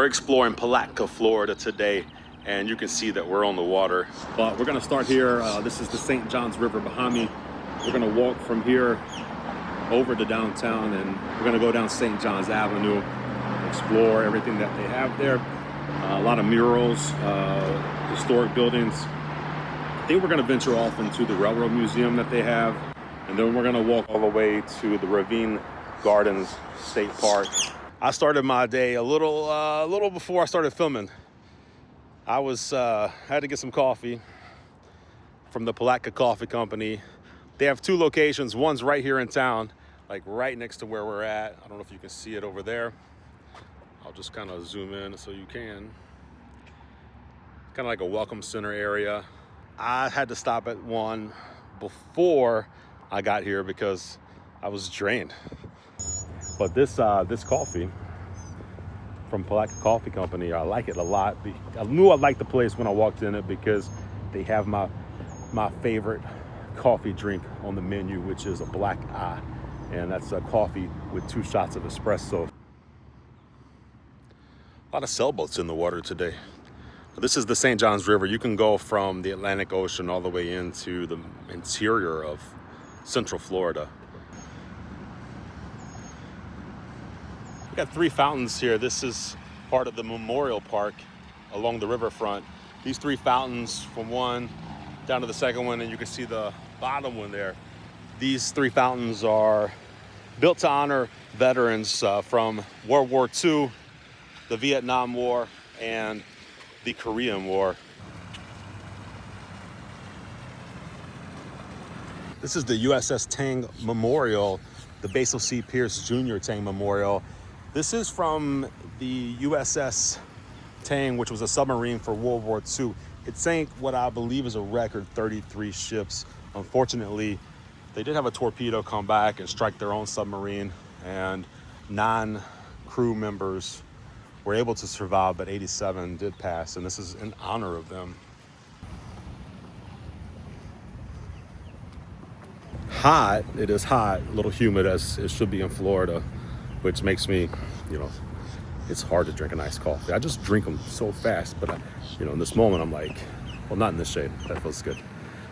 We're exploring Palatka, Florida today, and you can see that we're on the water. But we're gonna start here. This is the St. Johns River behind me. We're gonna walk from here over to downtown, and we're gonna go down St. Johns Avenue, explore everything that they have there. A lot of murals, historic buildings. I think we're gonna venture off into the Railroad Museum that they have, and then we're gonna walk all the way to the Ravine Gardens State Park. I started my day a little before I started filming. I had to get some coffee from the Palatka Coffee Company. They have two locations. One's right here in town, like right next to where we're at. I don't know if you can see it over there. I'll just kind of zoom in so you can. Kind of like a welcome center area. I had to stop at one before I got here because I was drained. But this coffee from Palatka Coffee Company, I like it a lot. I knew I liked the place when I walked in it because they have my favorite coffee drink on the menu, which is a black eye, and that's a coffee with 2 shots of espresso. A lot of sailboats in the water today. This is the St. Johns River. You can go from the Atlantic Ocean all the way into the interior of Central Florida. We got 3 fountains here. This is part of the Memorial Park along the riverfront. These 3 fountains, from one down to the second one, and you can see the bottom one there. These 3 fountains are built to honor veterans from World War II, the Vietnam War, and the Korean War. This is the USS Tang Memorial, the Basil C. Pierce Jr. Tang Memorial. This is from the USS Tang, which was a submarine for World War II. It sank what I believe is a record 33 ships. Unfortunately, they did have a torpedo come back and strike their own submarine, and 9 crew members were able to survive, but 87 did pass, and this is in honor of them. Hot, it is hot, a little humid as it should be in Florida, which makes me, it's hard to drink a nice coffee. I just drink them so fast, but in this moment I'm like, well, not in this shade, that feels good.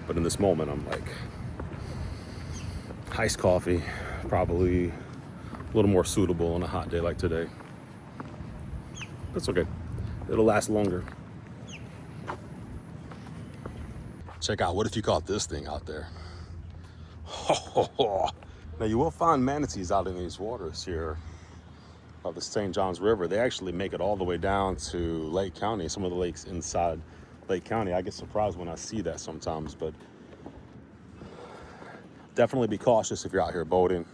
But in this moment I'm like, iced coffee, probably a little more suitable on a hot day like today. That's okay, it'll last longer. Check out, what if you caught this thing out there? Now you will find manatees out in these waters here of the St. Johns River. They actually make it all the way down to Lake County, some of the lakes inside Lake County. I get surprised when I see that sometimes, but definitely be cautious if you're out here boating.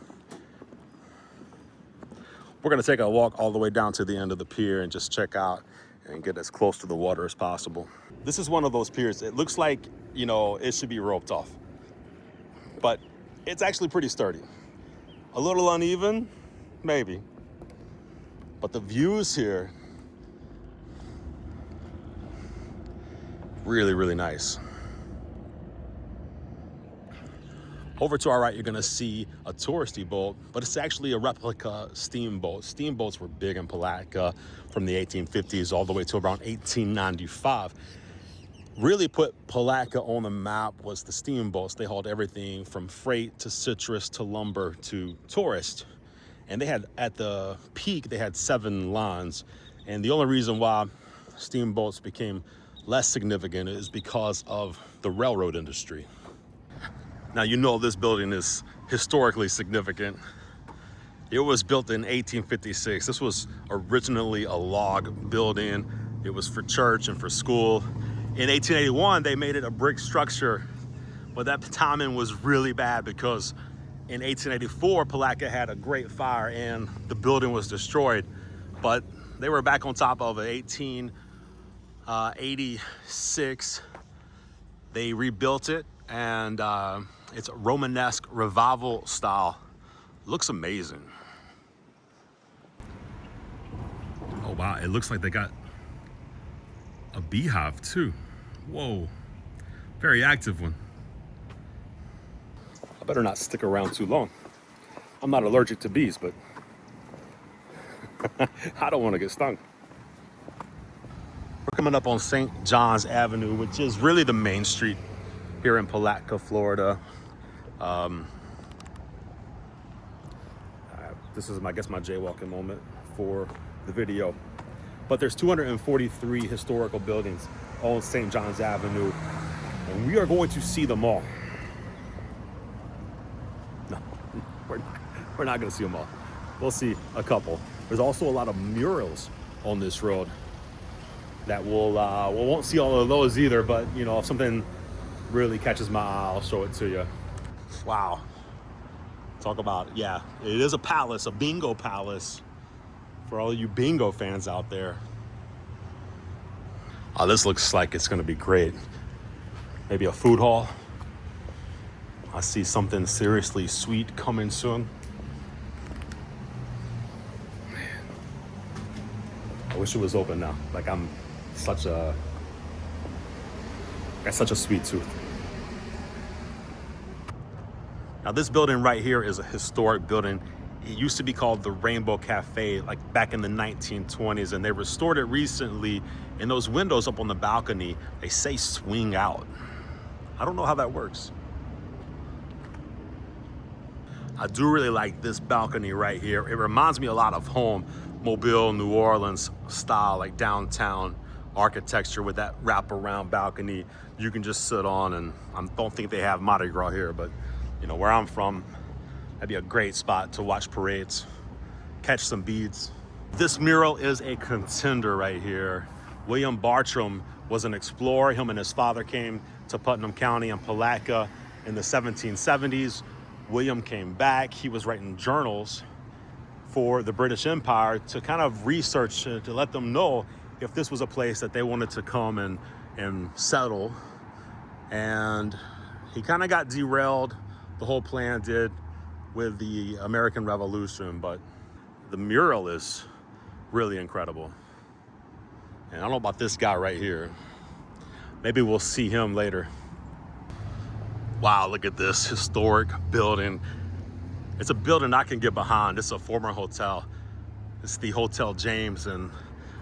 We're gonna take a walk all the way down to the end of the pier and just check out and get as close to the water as possible. This is one of those piers. It looks like, it should be roped off, but it's actually pretty sturdy. A little uneven, maybe, but the views here, really, really nice. Over to our right, you're gonna see a touristy boat, but it's actually a replica steamboat. Steamboats were big in Palatka from the 1850s all the way to around 1895. Really put Palatka on the map was the steamboats. They hauled everything from freight to citrus to lumber to tourist. And they had, at the peak, they had 7 lines. And the only reason why steamboats became less significant is because of the railroad industry. Now, this building is historically significant. It was built in 1856. This was originally a log building. It was for church and for school. In 1881, they made it a brick structure, but that timing was really bad because in 1884, Palatka had a great fire and the building was destroyed. But they were back on top of it. 1886, they rebuilt it, and it's a Romanesque revival style. Looks amazing. Oh wow, it looks like they got a beehive too. Whoa, very active one. I better not stick around too long. I'm not allergic to bees, but I don't want to get stung. coming up on St. John's Avenue, which is really the main street here in Palatka, Florida. This is, I guess, my jaywalking moment for the video. But there's 243 historical buildings on St. John's Avenue, and we are going to see them all. No, we're not going to see them all. We'll see a couple. There's also a lot of murals on this road that we won't see all of those either, but you know, if something really catches my eye, I'll show it to you. Wow. Talk about, yeah, it is a palace, a bingo palace for all you bingo fans out there. Oh, this looks like it's gonna be great. Maybe a food hall. I see something seriously sweet coming soon. Man, I wish it was open now. Like I got such a sweet tooth. Now this building right here is a historic building. It used to be called the Rainbow Cafe, like back in the 1920s, and they restored it recently. And those windows up on the balcony, they say swing out. I don't know how that works. I do really like this balcony right here. It reminds me a lot of home, Mobile, New Orleans style, like downtown architecture with that wraparound balcony you can just sit on. And I don't think they have Mardi Gras here, but you know, where I'm from, that'd be a great spot to watch parades, catch some beads. This mural is a contender right here. William Bartram was an explorer. Him and his father came to Putnam County and Palatka in the 1770s. William came back. He was writing journals for the British Empire to kind of research, to let them know if this was a place that they wanted to come and settle. And he kind of got derailed. The whole plan did with the American Revolution, but the mural is really incredible. And I don't know about this guy right here. Maybe we'll see him later. Wow, look at this historic building. It's a building I can get behind. It's a former hotel. It's the Hotel James, and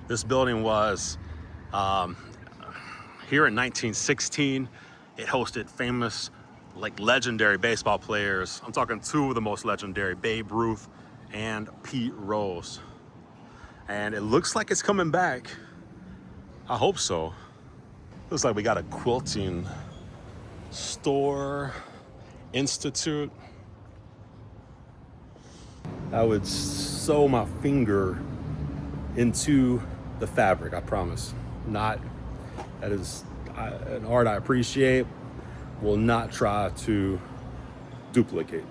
this building was here in 1916. It hosted famous, like legendary baseball players. I'm talking two of the most legendary, Babe Ruth and Pete Rose. And it looks like it's coming back. I hope so. Looks like we got a quilting store, institute. I would sew my finger into the fabric, I promise. That is an art I appreciate. Will not try to duplicate.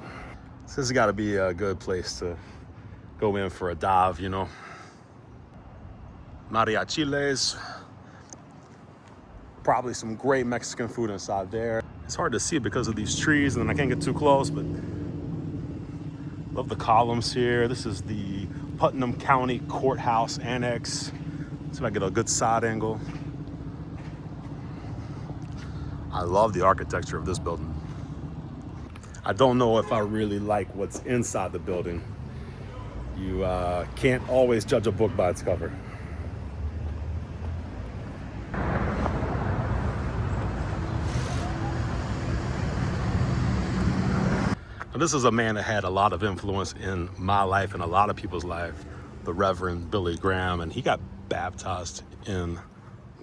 This has got to be a good place to go in for a dive, you know. Mariachiles. Probably some great Mexican food inside there. It's hard to see because of these trees and I can't get too close, but love the columns here. This is the Putnam County Courthouse Annex. See if I get a good side angle. I love the architecture of this building. I don't know if I really like what's inside the building. You can't always judge a book by its cover. Now, this is a man that had a lot of influence in my life and a lot of people's life, the Reverend Billy Graham, and he got baptized in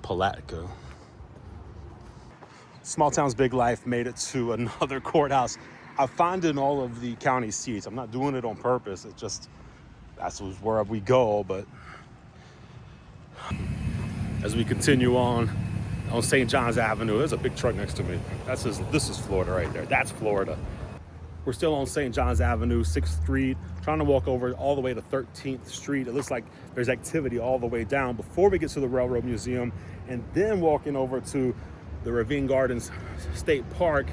Palatka. Small town's big life made it to another courthouse. I find in all of the county seats. I'm not doing it on purpose. It's just, that's where we go. But as we continue on St. John's Avenue, there's a big truck next to me. This is Florida right there. That's Florida. We're still on St. John's Avenue, 6th Street, trying to walk over all the way to 13th Street. It looks like there's activity all the way down before we get to the Railroad Museum, and then walking over to the Ravine Gardens State Park.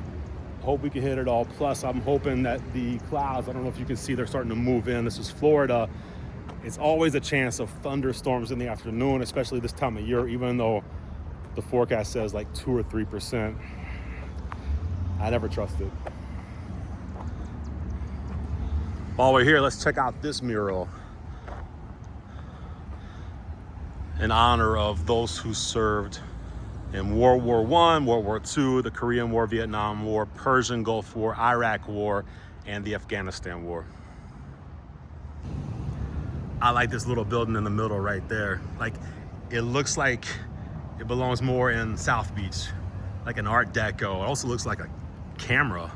Hope we can hit it all. Plus, I'm hoping that the clouds, I don't know if you can see, they're starting to move in. This is Florida. It's always a chance of thunderstorms in the afternoon, especially this time of year, even though the forecast says like 2 or 3%. I never trust it. While we're here, let's check out this mural. in honor of those who served in World War I, World War II, the Korean War, Vietnam War, Persian Gulf War, Iraq War, and the Afghanistan War. I like this little building in the middle right there. Like, it looks like it belongs more in South Beach, like an Art Deco. It also looks like a camera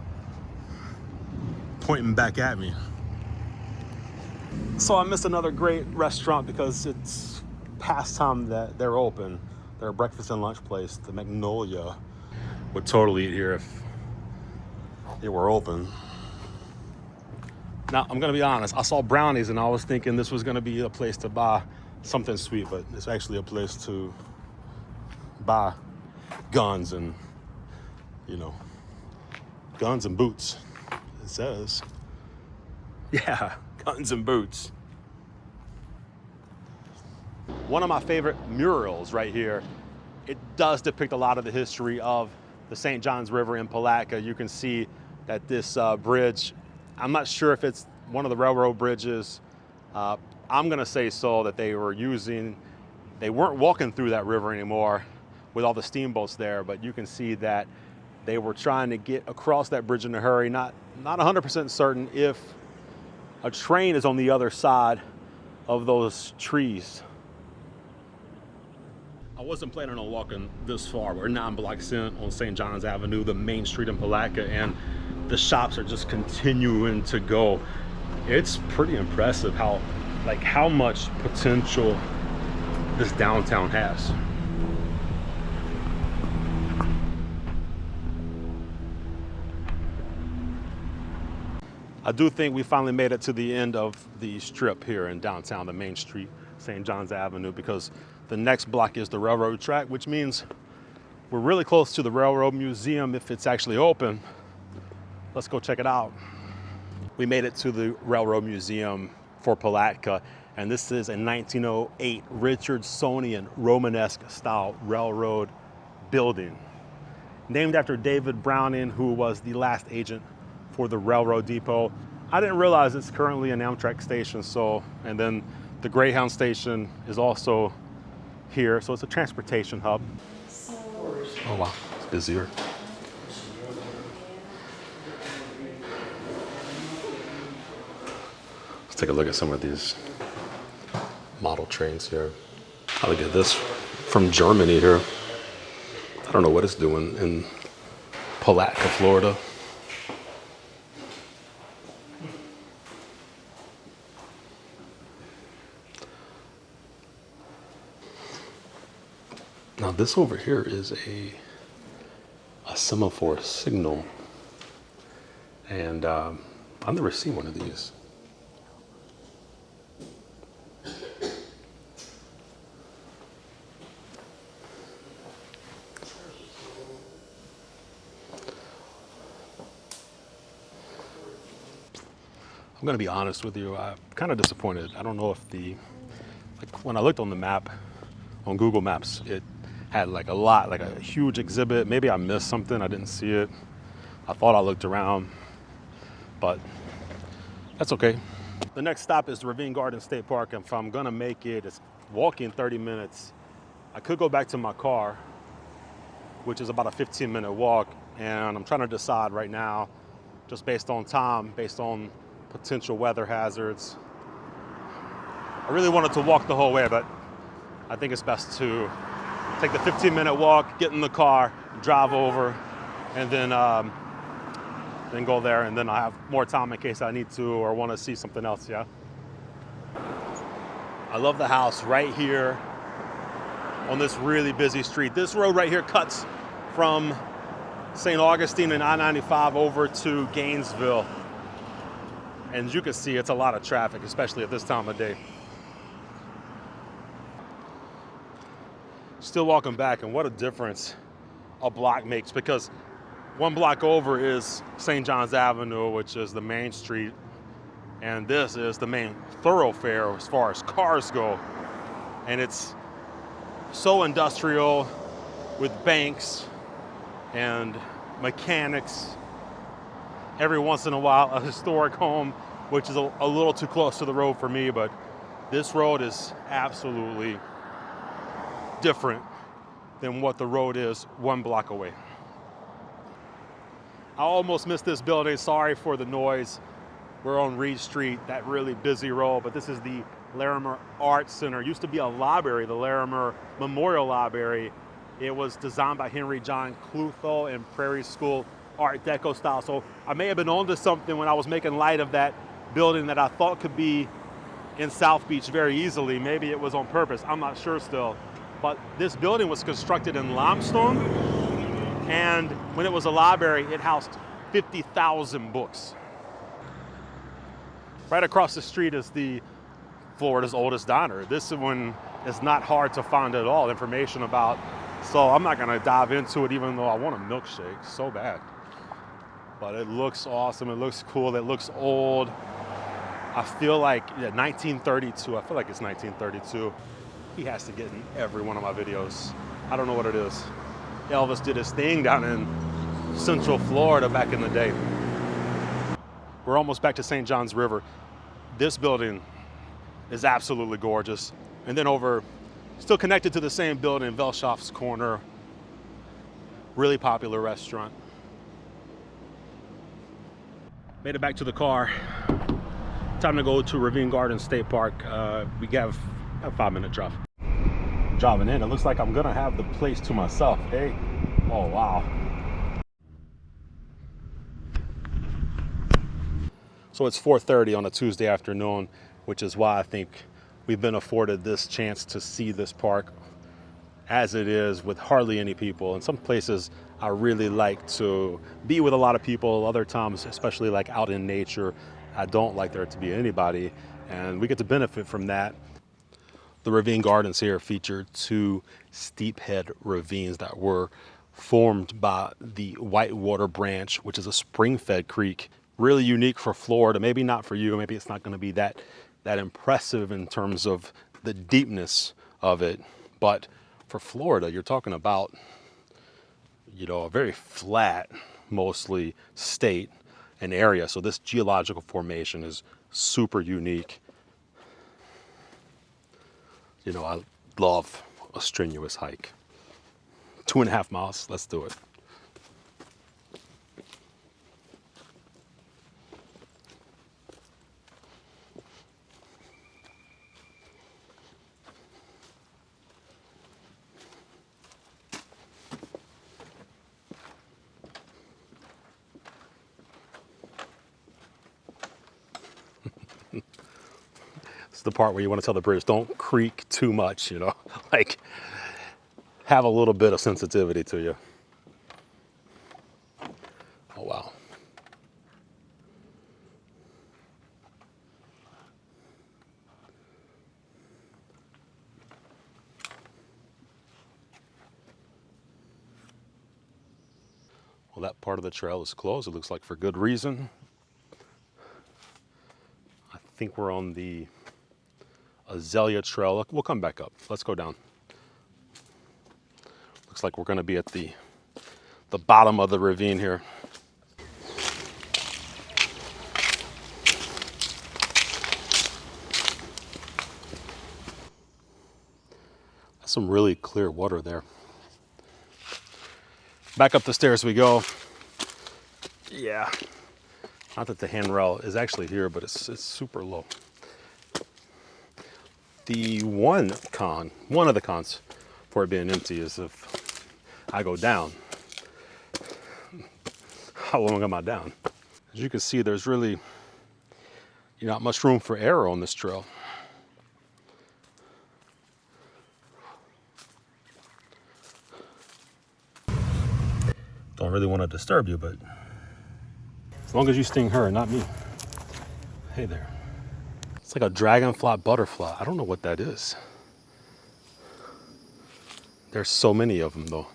pointing back at me. So I missed another great restaurant because it's past time that they're open. They're a breakfast and lunch place, the Magnolia. Would totally eat here if it were open. Now, I'm gonna be honest, I saw brownies and I was thinking this was gonna be a place to buy something sweet, but it's actually a place to buy guns and, you know, guns and boots. It says, yeah, guns and boots. One of my favorite murals right here, it does depict a lot of the history of the St. Johns River in Palatka. You can see that this bridge, I'm not sure if it's one of the railroad bridges. I'm gonna say so, that they weren't walking through that river anymore with all the steamboats there, but you can see that they were trying to get across that bridge in a hurry. Not 100% certain if a train is on the other side of those trees. I wasn't planning on walking this far. We're 9 blocks in on St. John's Avenue, the main street in Palatka, and the shops are just continuing to go. It's pretty impressive how much potential this downtown has. I do think we finally made it to the end of the strip here in downtown, the main street, St. John's Avenue, because the next block is the railroad track, which means we're really close to the Railroad Museum if it's actually open. Let's go check it out. We made it to the Railroad Museum for Palatka, and this is a 1908 Richardsonian Romanesque style railroad building, named after David Browning, who was the last agent for the railroad depot. I didn't realize it's currently an Amtrak station, and then the Greyhound station is also here, so it's a transportation hub. Oh wow, it's busier. Let's take a look at some of these model trains here. I look at this from Germany here. I don't know what it's doing in Palatka, Florida. Now this over here is a semaphore signal, and I've never seen one of these. I'm gonna be honest with you, I'm kind of disappointed. I don't know if when I looked on the map, on Google Maps, it had like a huge exhibit. Maybe I missed something, I didn't see it. I thought I looked around, but that's okay. The next stop is Ravine Gardens State Park, and if I'm gonna make it, it's walking 30 minutes. I could go back to my car, which is about a 15-minute walk, and I'm trying to decide right now, just based on time, based on potential weather hazards. I really wanted to walk the whole way, but I think it's best to take the 15-minute walk, get in the car, drive over, and then go there, and then I have more time in case I need to or want to see something else, yeah? I love the house right here on this really busy street. This road right here cuts from St. Augustine and I-95 over to Gainesville. And you can see it's a lot of traffic, especially at this time of day. Still walking back, and what a difference a block makes, because one block over is St. John's Avenue, which is the main street, and this is the main thoroughfare as far as cars go. And it's so industrial with banks and mechanics. Every once in a while, a historic home, which is a little too close to the road for me, but this road is absolutely different than what the road is 1 block away. I almost missed this building. Sorry for the noise. We're on Reed Street, that really busy road, but this is the Larimer Art Center. It used to be a library, the Larimer Memorial Library. It was designed by Henry John Clutho in Prairie School Art Deco style. So I may have been onto something when I was making light of that building that I thought could be in South Beach very easily. Maybe it was on purpose, I'm not sure still. But this building was constructed in limestone, and when it was a library, it housed 50,000 books. Right across the street is the Florida's oldest diner. This one is not hard to find at all information about, so I'm not gonna dive into it even though I want a milkshake so bad. But it looks awesome, it looks cool, it looks old. I feel like 1932, I feel like it's 1932. He has to get in every one of my videos. I don't know what it is. Elvis did his thing down in Central Florida back in the day. We're almost back to St. John's River. This building is absolutely gorgeous. And then over, still connected to the same building, Velshoff's Corner, really popular restaurant. Made it back to the car. Time to go to Ravine Gardens State Park. We have a 5-minute drive. Driving in, it looks like I'm gonna have the place to myself, hey? Oh, wow. So it's 4:30 on a Tuesday afternoon, which is why I think we've been afforded this chance to see this park as it is with hardly any people. In some places, I really like to be with a lot of people. Other times, especially like out in nature, I don't like there to be anybody, and we get to benefit from that. The Ravine Gardens here featured 2 steep head ravines that were formed by the Whitewater Branch, which is a spring-fed creek. Really unique for Florida, maybe not for you, maybe it's not gonna be that impressive in terms of the deepness of it, but for Florida, you're talking about, you know, a very flat, mostly state and area. So this geological formation is super unique. You know, I love a strenuous hike. 2.5 miles, let's do it. It's the part where you want to tell the bridge, don't creak too much, you know, like have a little bit of sensitivity to you. Oh, wow. Well, that part of the trail is closed. It looks like for good reason. I think we're on the Azalea Trail. We'll come back up. Let's go down. Looks like we're going to be at the bottom of the ravine here. That's some really clear water there. Back up the stairs we go. Yeah. Not that the handrail is actually here, but it's super low. One of the cons for it being empty is if I go down, how long am I down? As you can see, there's really not much room for error on this trail. Don't really want to disturb you, but as long as you sting her, not me. Hey there. It's like a dragonfly butterfly. I don't know what that is. There's so many of them though.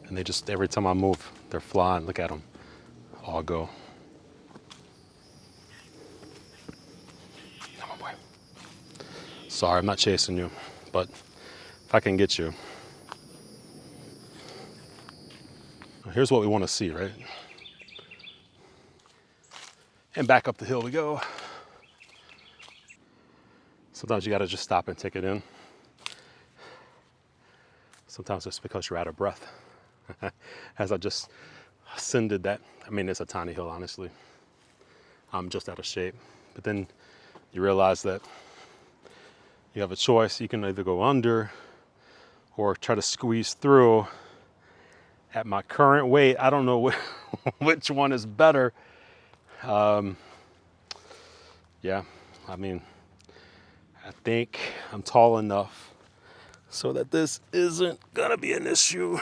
And they just, every time I move, they're flying. Look at them. All go. Come on, boy. Sorry, I'm not chasing you, but if I can get you. Here's what we want to see, right? And back up the hill we go. Sometimes you got to just stop and take it in. Sometimes it's because you're out of breath. As I just ascended that, I mean, it's a tiny hill, honestly. I'm just out of shape. But then you realize that you have a choice. You can either go under or try to squeeze through. At my current weight, I don't know which one is better. Yeah, I mean, I think I'm tall enough so that this isn't gonna be an issue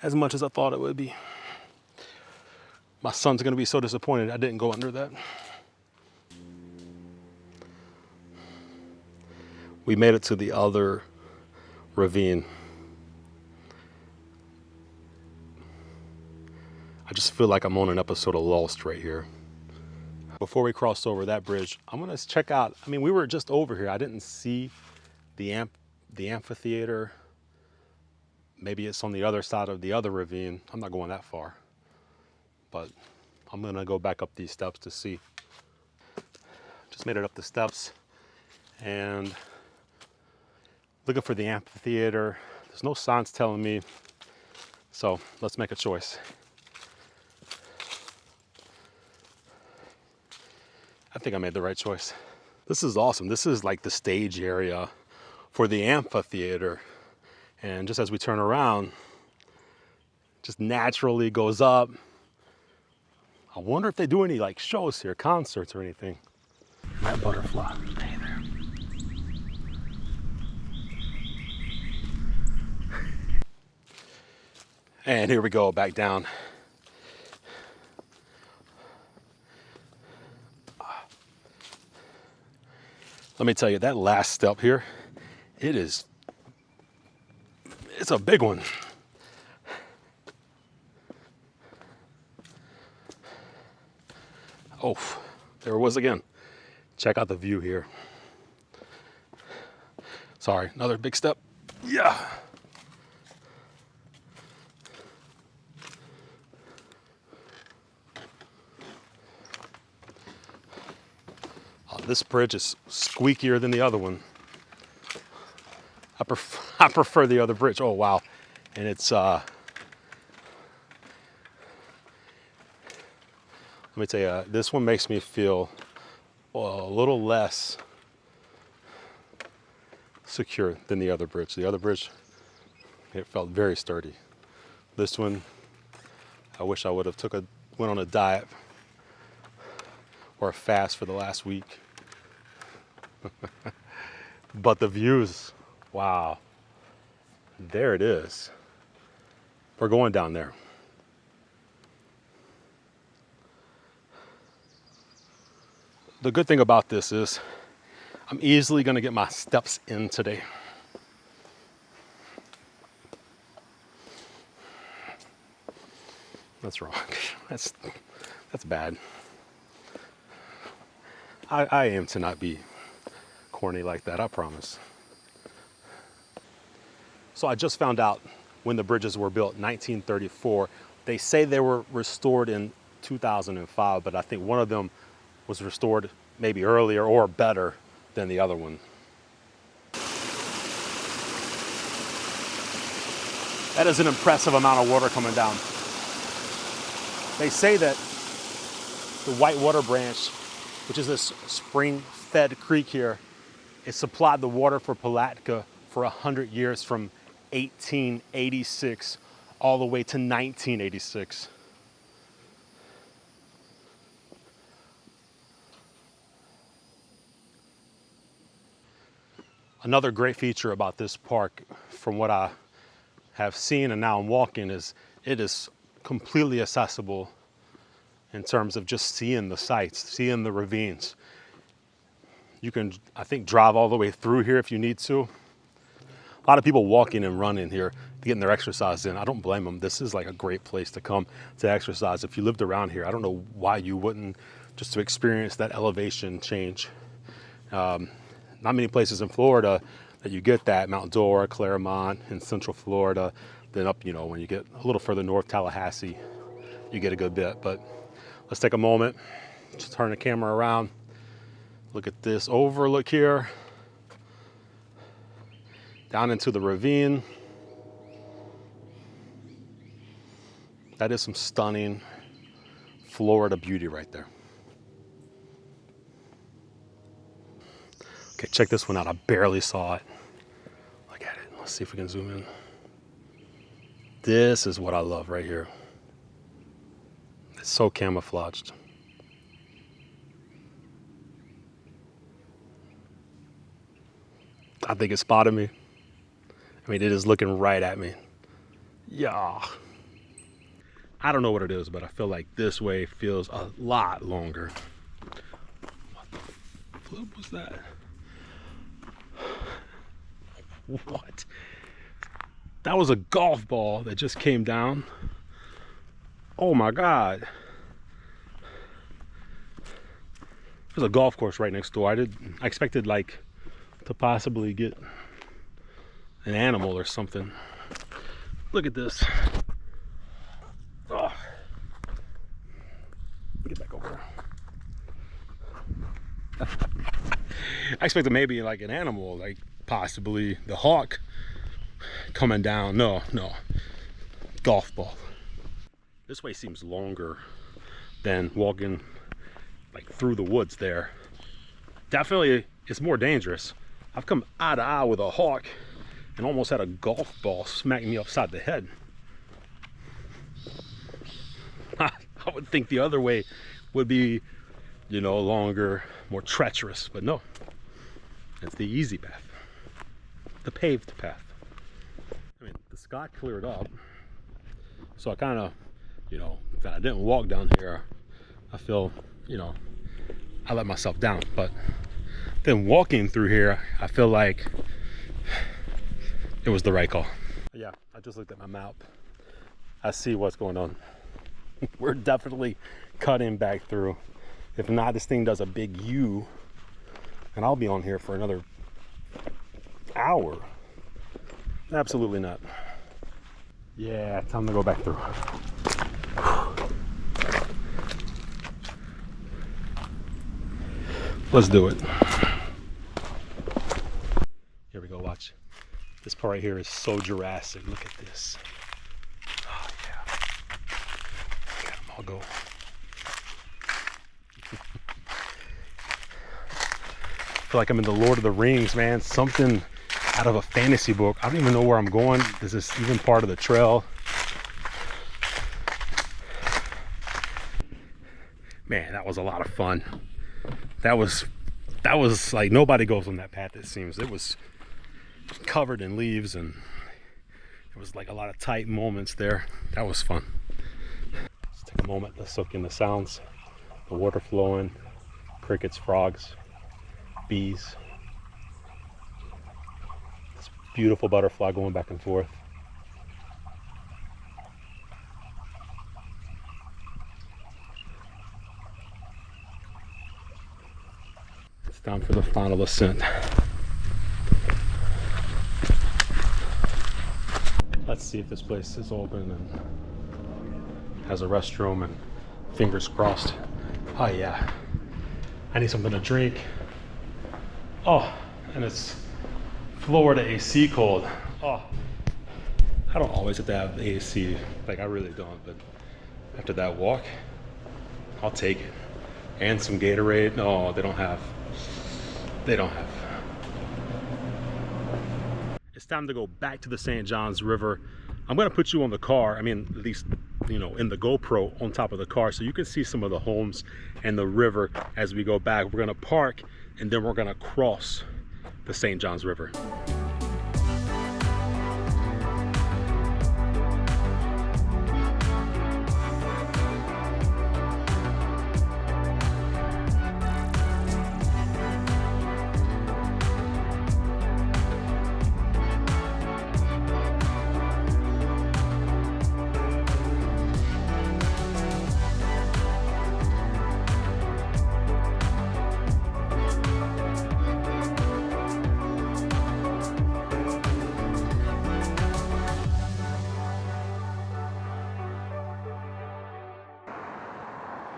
as much as I thought it would be. My son's gonna be so disappointed I didn't go under that. We made it to the other ravine. I just feel like I'm on an episode of Lost right here. Before we cross over that bridge, I'm gonna check out, I mean, we were just over here. I didn't see the amphitheater. Maybe it's on the other side of the other ravine. I'm not going that far, but I'm gonna go back up these steps to see. Just made it up the steps and looking for the amphitheater. There's no signs telling me, so let's make a choice. I think I made the right choice. This is awesome. This is like the stage area for the amphitheater. And just as we turn around, just naturally goes up. I wonder if they do any like shows here, concerts or anything. That butterfly. Hey there. And here we go, back down. Let me tell you, that last step here, it's a big one. Oh, there it was again. Check out the view here. Sorry, another big step. Yeah. This bridge is squeakier than the other one. I prefer the other bridge. Oh, wow. And it's, let me tell you, this one makes me feel a little less secure than the other bridge. The other bridge, it felt very sturdy. This one, I wish I would have went on a diet or a fast for the last week. But the views, wow. There it is. We're going down there. The good thing about this is I'm easily going to get my steps in today. That's wrong. That's bad. I aim to not be corny like that, I promise. So I just found out when the bridges were built, 1934. They say they were restored in 2005, but I think one of them was restored maybe earlier or better than the other one. That is an impressive amount of water coming down. They say that the Whitewater Branch, which is this spring-fed creek here, it supplied the water for Palatka for 100 years from 1886 all the way to 1986. Another great feature about this park, from what I have seen and now I'm walking, is it is completely accessible in terms of just seeing the sights, seeing the ravines. You can, I think, drive all the way through here if you need to. A lot of people walking and running here, getting their exercise in. I don't blame them. This is like a great place to come to exercise. If you lived around here, I don't know why you wouldn't, just to experience that elevation change. Not many places in Florida that you get that. Mount Dora, Claremont, in Central Florida. Then up, when you get a little further north, Tallahassee, you get a good bit. But let's take a moment, just turn the camera around. Look at this overlook here. down into the ravine. That is some stunning Florida beauty right there. Okay, check this one out. I barely saw it. Look at it. Let's see if we can zoom in. This is what I love right here. It's so camouflaged. I think it spotted me. I mean, it is looking right at me. Yeah. I don't know what it is, but I feel like this way feels a lot longer. What the flip was that? What? That was a golf ball that just came down. Oh my God. There's a golf course right next door. I expected like to possibly get an animal or something. Look at this. Oh. Get back over. I expected maybe like an animal, like possibly the hawk coming down. No, golf ball. This way seems longer than walking like through the woods there. Definitely it's more dangerous. I've come eye to eye with a hawk and almost had a golf ball smack me upside the head. I would think the other way would be, you know, longer, more treacherous, but no, it's the easy path, the paved path. I mean, the sky cleared up, so I kind of, you know, if I didn't walk down here, I feel, you know, I let myself down. But then walking through here, I feel like it was the right call. Yeah, I just looked at my map. I see what's going on. We're definitely cutting back through. If not, this thing does a big U, and I'll be on here for another hour. Absolutely not. Yeah, time to go back through. Let's do it. Here we go, watch. This part right here is so Jurassic. Look at this. Oh yeah. Look at them all go. I feel like I'm in the Lord of the Rings, man. Something out of a fantasy book. I don't even know where I'm going. This is even part of the trail. Man, that was a lot of fun. That was like, nobody goes on that path, it seems. It was covered in leaves and it was like a lot of tight moments there. That was fun. Let's take a moment, let's soak in the sounds. The water flowing, crickets, frogs, bees. This beautiful butterfly going back and forth. It's time for the final ascent. Let's see if this place is open and has a restroom, and fingers crossed. Oh yeah, I need something to drink. Oh, and it's Florida AC cold. Oh, I don't always have to have the AC, like I really don't, but after that walk, I'll take it. And some Gatorade. No, they don't have. It's time to go back to the St. Johns River. I'm gonna put you on the car, I mean, at least, you know, in the GoPro on top of the car so you can see some of the homes and the river as we go back. We're gonna park and then we're gonna cross the St. Johns River.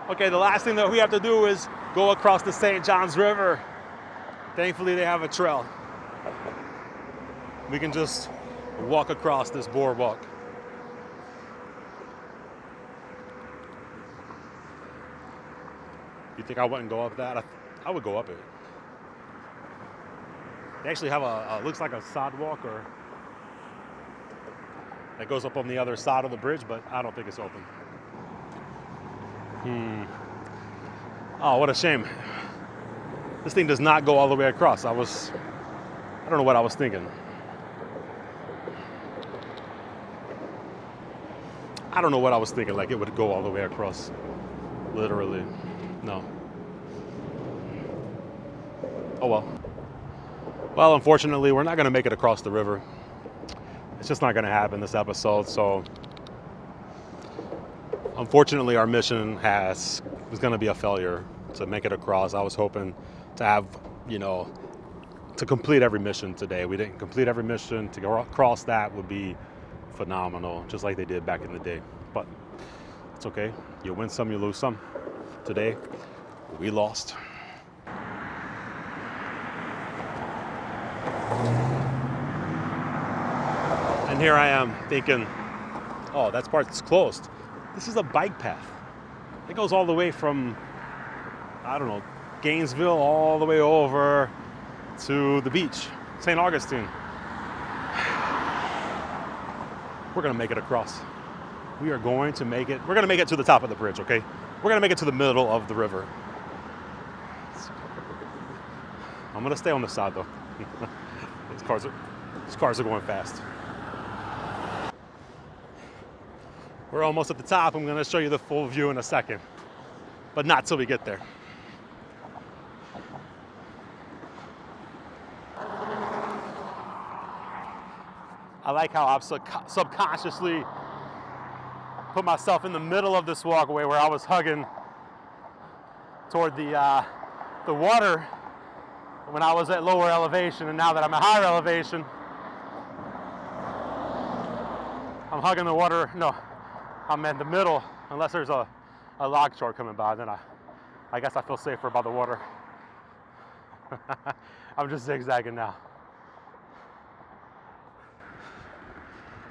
Okay, the last thing that we have to do is go across the St. Johns River. Thankfully, they have a trail. we can just walk across this boardwalk. You think I wouldn't go up that? I would go up it. They actually have looks like a sidewalk or that goes up on the other side of the bridge, but I don't think it's open. Oh, what a shame. This thing does not go all the way across. I don't know what I was thinking. I don't know what I was thinking, like it would go all the way across. Literally. No. Oh well. Well, unfortunately, we're not going to make it across the river. It's just not going to happen this episode. So, unfortunately, our mission was going to be a failure to make it across. I was hoping to have, to complete every mission today. We didn't complete every mission. To go across that would be phenomenal, just like they did back in the day. But it's okay. You win some, you lose some. Today, we lost. And here I am thinking, oh, that part's closed. This is a bike path. It goes all the way from, I don't know, Gainesville all the way over to the beach, St. Augustine. We're gonna make it across. We are going to make it. We're gonna make it to the top of the bridge, okay? We're gonna make it to the middle of the river. I'm gonna stay on the side though. These cars are going fast. We're almost at the top. I'm gonna show you the full view in a second, but not till we get there. I like how I've subconsciously put myself in the middle of this walkway where I was hugging toward the water when I was at lower elevation, and now that I'm at higher elevation, I'm hugging the water. No, I'm in the middle, unless there's a log shore coming by, then I guess I feel safer by the water. I'm just zigzagging now.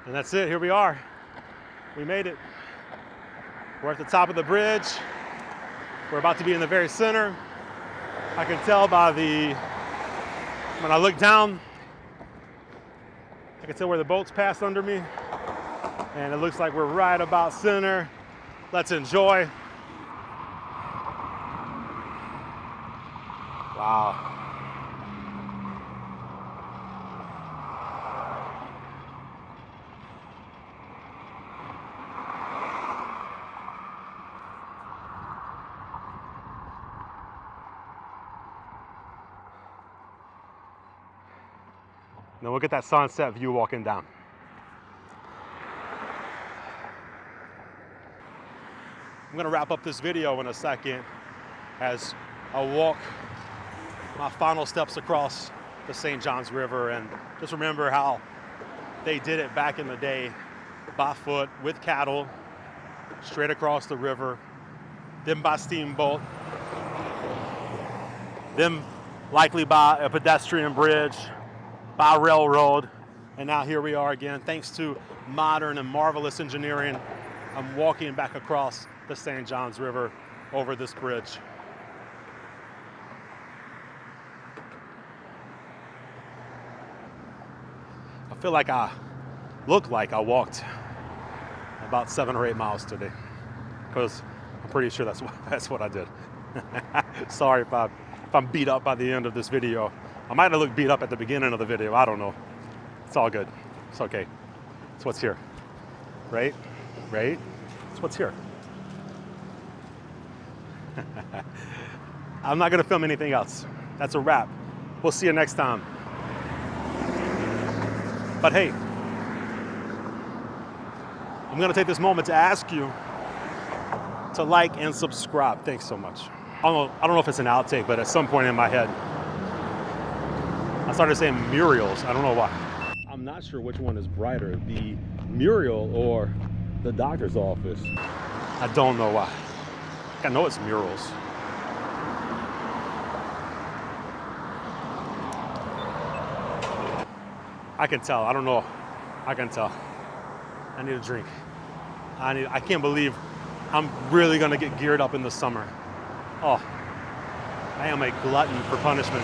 And that's it, here we are. We made it. We're at the top of the bridge. We're about to be in the very center. I can tell when I look down, I can tell where the boats pass under me. And it looks like we're right about center. Let's enjoy. Wow. Now look at that sunset view walking down. I'm gonna wrap up this video in a second as I walk my final steps across the St. Johns River, and just remember how they did it back in the day, by foot, with cattle, straight across the river, then by steamboat, then likely by a pedestrian bridge, by railroad, and now here we are again. Thanks to modern and marvelous engineering, I'm walking back across the St. Johns River over this bridge. I feel like I walked about 7 or 8 miles today, because I'm pretty sure that's what I did. Sorry if I'm beat up by the end of this video. I might have looked beat up at the beginning of the video. I don't know. It's all good. It's okay. It's what's here. Right? It's what's here. I'm not going to film anything else. That's a wrap. We'll see you next time. But hey, I'm going to take this moment to ask you to like and subscribe. Thanks so much. I don't know if it's an outtake, but at some point in my head, I started saying murals. I don't know why. I'm not sure which one is brighter, the mural or the doctor's office. I don't know why. I know it's murals. I can tell. I don't know. I can tell. I need a drink. I can't believe I'm really gonna get geared up in the summer. Oh, I am a glutton for punishment.